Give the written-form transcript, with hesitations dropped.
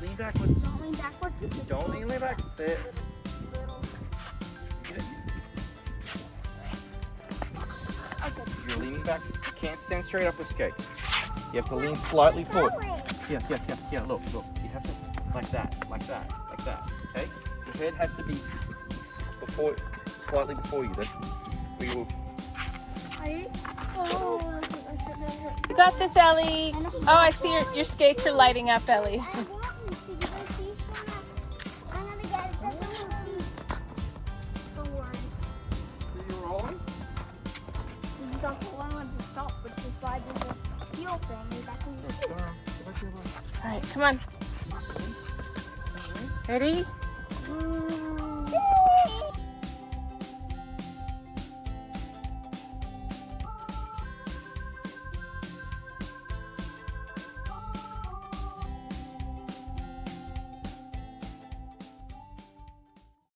Lean backwards. Don't lean backwards. Don't lean back. That's it. Get it? Okay. You're leaning back. You can't stand straight up with skates. You have to lean slightly forward. Yeah. Look. You have to like that. Okay? Your head has to be slightly before you. That's where you will. Ready? Oh, You got this, Ellie. Oh, I see your skates are lighting up, Ellie. I want to see this. I'm gonna get it. Don't worry. So you're rolling? That's the one to stop, which is why there's a heel thing. All right, come on. Ready?